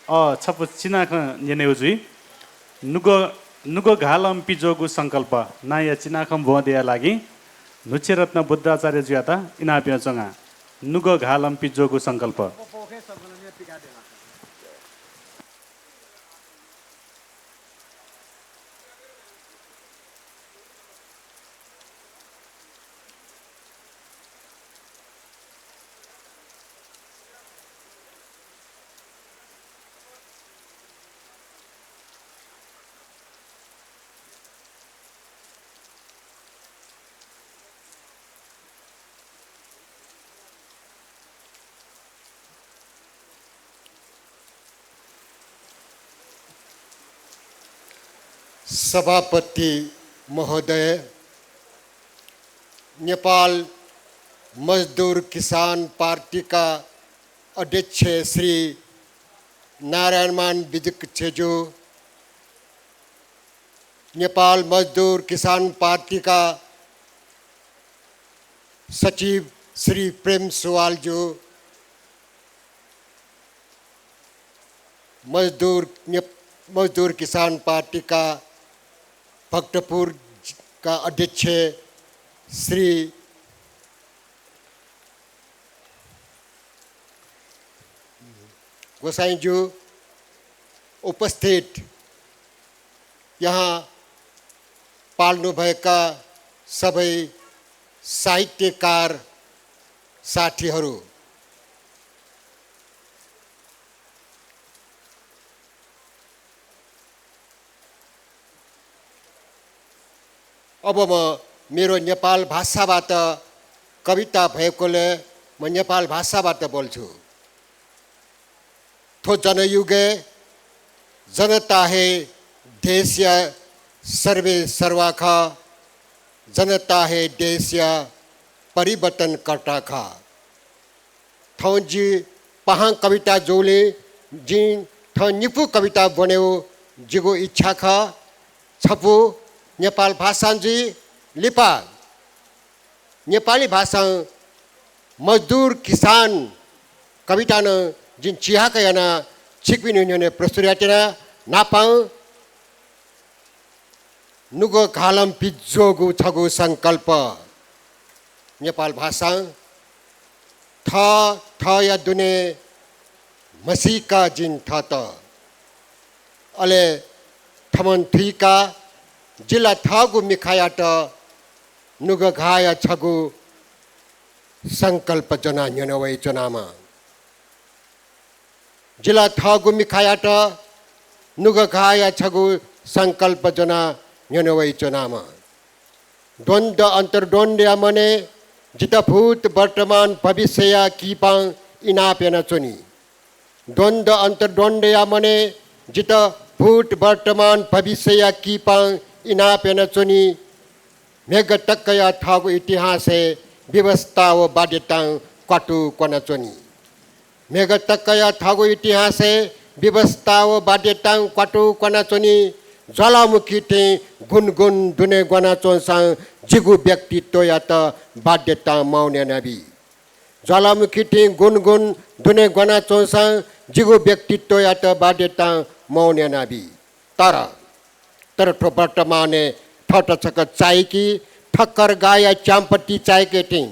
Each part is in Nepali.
छप चिनाख नेनेउजुई नुगो घालम पिजोगु संकल्प नाया चिनाखम भोदिया लागि नुचे रत्न बुद्धाचार्य ज्याता इनापिया चंगा नुगो घालम पिजोगु संकल्प सभापति महोदय, नेपाल मजदूर किसान पार्टी का अध्यक्ष श्री नारायणमान बिजुक छेजू, नेपाल मजदूर किसान पार्टी का सचिव श्री प्रेम सुवालजू, मजदूर किसान पार्टी का भक्तपुर का अध्यक्ष श्री गोसाईजू, उपस्थित यहाँ पाल्नु भएका सबै साहित्यकार साथीहरू, अब म मेरो नेपाल भाषाबाट कविता भएकोले म नेपाल भाषाबाट बोल्छु। थो जनयुगे जनता है देश या सर्वे सर्वाख, जनता है देश या परिवर्तन कर्ता खा। थो जी पहां कविता जोले जिन थो निपु कविता बन्यो जिगो इच्छा खा छपु नेपाल भाषा जी लिपा नेपाली भाषा मजदूर किसान कविता न जिन चिहा कयाना छिकविन उन्होंने प्रस्तुतियाtina नापां नुगो घालम पिजोगु छगु संकल्प नेपाल भाषा थ या दुने मसीका जिन था त अले थमन थीका जिला थागु मिखायाट नुग घाया छगु संकल्प जना न्यनवै चनामा जिला थागु मिखायाट नुग घाया छगु संकल्प जना न्यनवै चनामा द्वंद्व अंतर्द्वंद्व मने जितभूत वर्तमान भविष्य कीपां इनापेन चुनी द्वंद्व अंतर्द्वंद्व मने जितभूत वर्तमान भविष्य कीपां इनापेन चुनी मेघ तक्कया थागु इतिहास व्यवस्था व बाध्यता क्वाटु कोना चुनी मेघ तक्कया थागु इतिहास व्यवस्था व बाध्यता क्वाटु कोना चुनी ज्वालामुखी थे गुनगुन दुने गना चोंसा जिगु व्यक्तित्व या त बाध्यता मौन्य नबी ज्वालामुखी थे गुनगुन दुने गना चोंसा जिगु व्यक्तित्व या त बाध्यता मौन्य नबी तर ठो वर्तमाने ठट छक चाइकी ठक्कर गाया चाम्पट्टी चाइके थिङ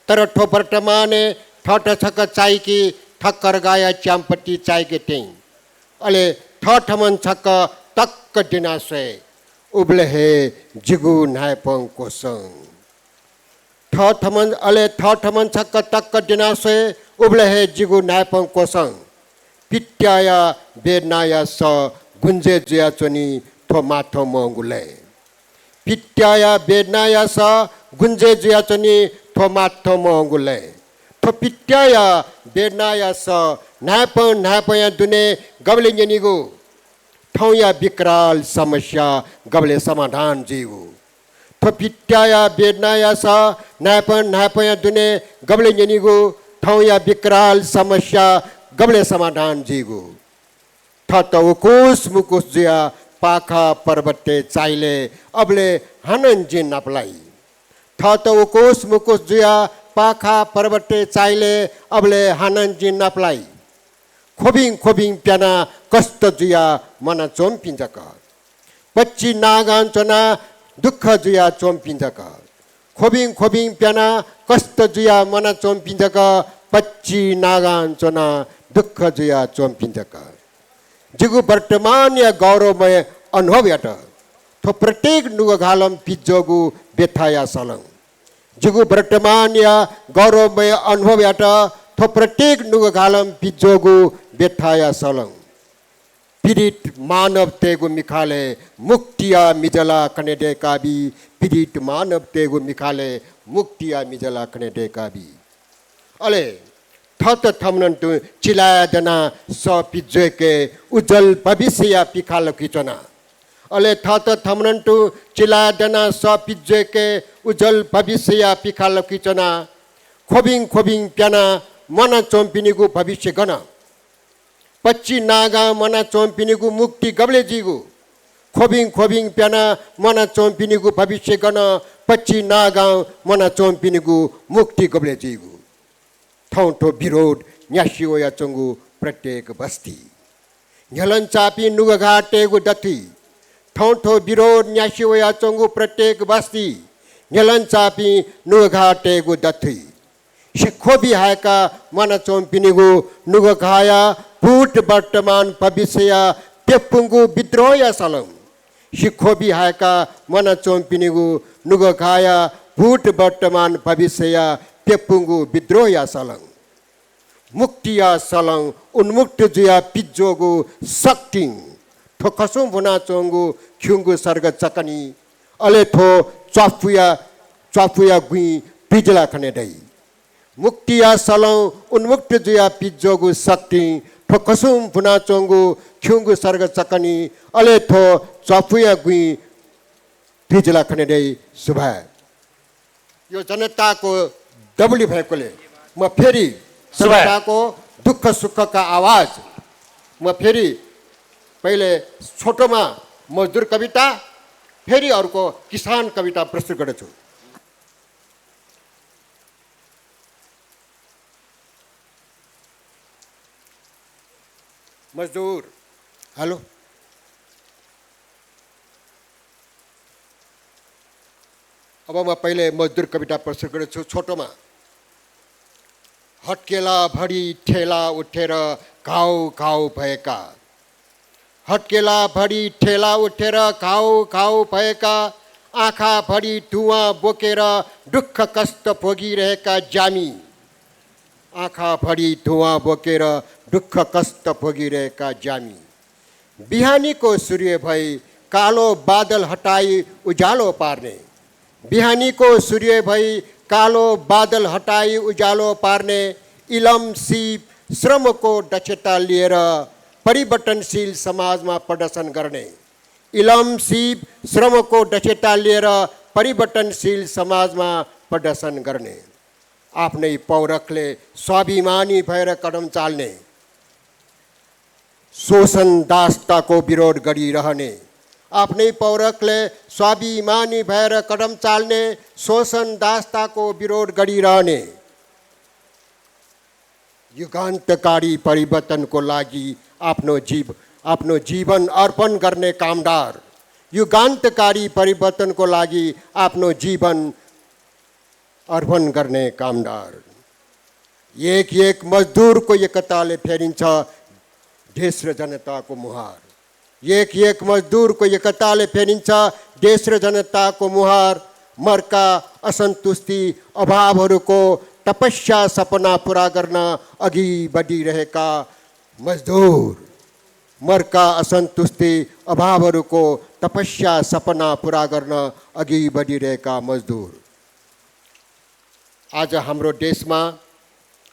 तर ठो वर्तमाने ठट छक चाइकी ठक्कर गाया चाम्पट्टी चाइके थिङ अले ठठमन छक तक्क दिनासे उब्ले हे जिगु नायपङ कोसङ ठठमन छक तक्क दिनासे उब्ले हे जिगु नायपङ कोसङ पिट्याया बेनाया स गुन्जे जिया चोनी थो माथो मंगुले पिट्याया बेनाया स गुन्जे जिया चोनी थो माथो मंगुले थो पिट्याया बेनाया स नायपया दुने गबले निगु ठौया विकराल समस्या गबले समाधान जीवु थो पिट्याया बेनाया स नायपया दुने गबले निगु ठौया विकराल समस्या गबले समाधान जीवु थत उकुस मुकुस जिया पाखा पर्वते चाइले अबले हनन जिन नपलाई थत उकुस मुकुस जिया पाखा पर्वते चाइले अबले हनन जिन नपलाई खोबिङ प्याना कष्ट जुया मना चोम्पिन्छ क पच्ची नागाञ्चना दुःख जुया चोम्पिन्छ क खोबिङ प्याना कष्ट जुया मना चोम्पिन्छ क पच्ची नागाञ्चना दुःख जुया चोम्पिन्छ क जिगु वर्तमान या गौरवमय अनुभव याट थो प्रत्येक नुग घालम पिज्जोगु बेथाया सलङ जिगु वर्तमान या गौरवमय अनुभव याट थो प्रत्येक नुग घालम पिज्जोगु बेथाया सलङ पीडित मानव तेगु मिखाले मुक्तिया मिजला कनेडे काबी पीडित मानव तेगु मिखाले मुक्तिया मिजला कनेडे काबी अले थत थमनन्तु चिलादना स पिज्जेके उज्जवल भविष्य पिखाल किचना अले थत थमनन्तु चिलादना स पिज्जेके उज्जवल भविष्य पिखाल किचना खोबिङ प्याना मना चोम्पिनीगु भविष्य गना पच्ची नागा मना चोम्पिनीगु मुक्ति गबले जीगु खोबिङ प्याना मना चोम्पिनीगु भविष्य गना पच्ची नागा मना चोम्पिनीगु मुक्ति गबले जीगु ठौठो विरोध न्यासिओया चंगु प्रत्येक बस्ती झलन चापी नुगघाटेगु दथी ठौठो विरोध न्यासिओया चंगु प्रत्येक बस्ती झलन चापी नुगघाटेगु दथी शिखोबी हायका मन चोम्पिनीगु नुगघाया भूत वर्तमान भविष्य तेपुंगु विद्रोह या सलम शिखोबी हायका मन चोम्पिनीगु नुगघाया भूत वर्तमान भविष्य तेपुंगु विद्रोह या सलङ मुक्तिया सलङ उन्मुक्त जुया पिज्जोगु सक्टिङ थो खसुम भुना चोंगु ख्युंगु सर्ग चकनी अले थो च्वाफुया गुई पिजला खने दई मुक्तिया सलङ उन्मुक्त जुया पिज्जोगु सक्टिङ थो खसुम भुना चोंगु ख्युंगु सर्ग चकनी अले थो च्वाफुया गुई पिजला खने दई सुभा यो जनताको डबली भएकोले म फेरि जनताको दुःख सुखका आवाज म फेरि पहिले छोटोमा मजदुर कविता फेरि अर्को किसान कविता प्रस्तुत गर्छु मजदुर हेलो अब म पहिले मजदुर कविता प्रस्तुत गर्छु छोटोमा हट्केला भडी ठेला उठेर घाउ भएका हट्केला भडी ठेला उठेर घाउ भएका आँखा भडी धुवाँ बोकेर दुःख कष्ट भोगिरहेका जामी आँखा भडी धुवाँ बोकेर दुःख कष्ट भोगिरहेका जामी बिहानीको सूर्य भई कालो बादल हटाई उज्यालो पार्ने बिहानीको सूर्य भई कालो बादल हटाई उज्यालो पार्ने इलम सिप श्रमको दक्षता लिएर परिवर्तनशील समाजमा प्रदर्शन गर्ने इलम सिप श्रमको दक्षता लिएर परिवर्तनशील समाजमा प्रदर्शन गर्ने आफ्नै पौरखले स्वाभिमानी भएर कदम चाल्ने शोषण दासताको विरोध गरिरहने आफ्नै पौरखले स्वाभिमानी भएर कदम चाल्ने शोषण दासताको विरोध गरिरहने युगान्तकारी परिवर्तनको लागि आफ्नो जीवन अर्पण गर्ने कामदार युगान्तकारी परिवर्तनको लागि आफ्नो जीवन अर्पण गर्ने कामदार एक मजदुरको एकताले फेरिन्छ देश र जनताको मुहार एक मजदुरको एकताले फेरिन्छ देश र जनताको मुहार मर्का असन्तुष्टि अभावहरूको तपस्या सपना पुरा गर्न अघि बढिरहेका मजदुर मर्का असन्तुष्टि अभावहरूको तपस्या सपना पुरा गर्न अघि बढिरहेका मजदुर आज हाम्रो देशमा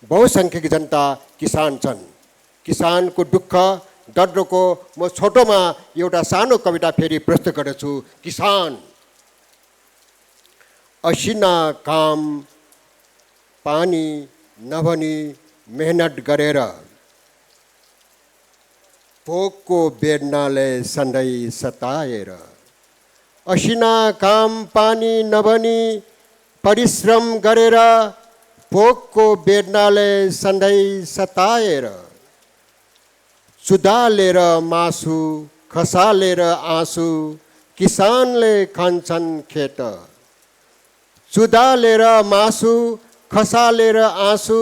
बहुसङ्ख्यक जनता किसान छन् किसानको दुःख दर्दको म छोटोमा एउटा सानो कविता फेरि प्रस्तुत गर्छु किसान असिना काम पानी नभनी मेहनत गरेर भोकको बेदनाले सधैँ सताएर असिना काम पानी नभनी परिश्रम गरेर भोकको बेदनाले सधैँ सताएर चुदालेर मासु खसालेर आँसु किसानले खान्छन् खेत। चुदालेर मासु खसालेर आँसु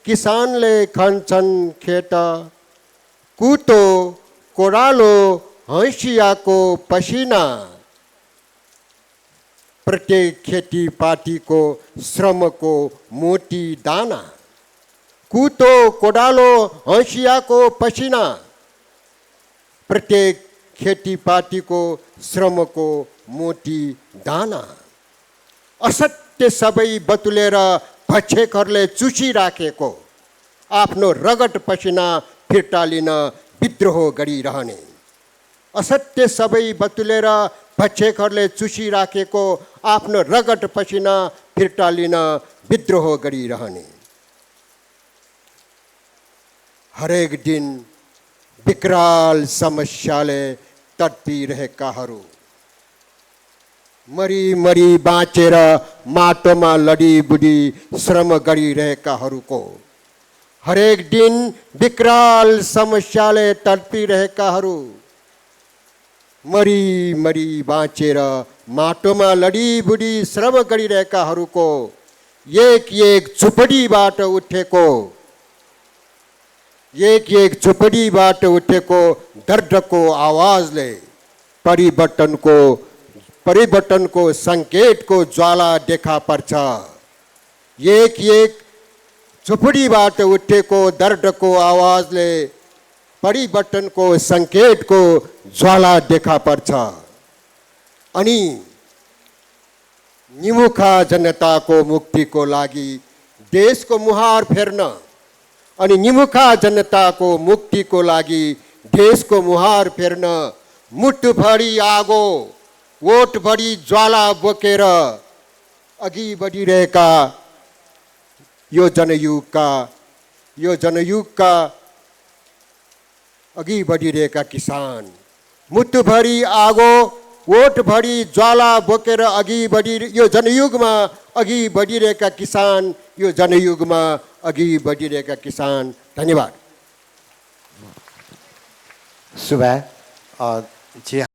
किसानले खान्छन् खेत। कुतो कोरालो हैसियाको पसिना प्रत्येक खेतीपातीको श्रमको मोटी दाना। कुतो कोडालो हैसियाको पसिना प्रत्येक खेतीपातीको श्रमको मोटी दाना। असत्य सबै बतुलेर भक्षकहरूले चुसिराखेको आफ्नो रगत पसिना फिर्ता लिन विद्रोह गरिरहने। असत्य सबै बतुलेर भक्षकहरूले चुसिराखेको आफ्नो रगत पसिना फिर्ता लिन विद्रोह गरिरहने। हरेक दिन विकराल समस्याले तडपिरहेकाहरू, मरी मरी बाँचेर माटोमा लडीबुडी श्रम गरिरहेकाहरूको, हरेक दिन विकराल समस्याले तडपिरहेकाहरू, मरी मरी बाँचेर माटोमा लडीबुडी श्रम गरिरहेकाहरूको एक एक झुपडीबाट उठेको, एक एक झुपडीबाट उठेको दर्दको आवाजले परिवर्तनको सङ्केतको ज्वाला देखा पर्छ। एक एक झुपडीबाट उठेको दर्दको आवाजले परिवर्तनको सङ्केतको ज्वाला देखा पर्छ। अनि निमुखा जनताको मुक्तिको लागि देशको मुहार फेर्न, अनि निमुखा जनताको मुक्तिको लागि देशको मुहार फेर्न मुटुभरि आगो ओठभरि ज्वाला बोकेर अघि बढिरहेका यो जनयुगका अघि बढिरहेका किसान, मुटुभरि आगो ओठभरि ज्वाला बोकेर यो जनयुगमा अघि बढिरहेका किसान, यो जनयुगमा अघि बढिरहेका किसान। धन्यवाद। सुबह जी।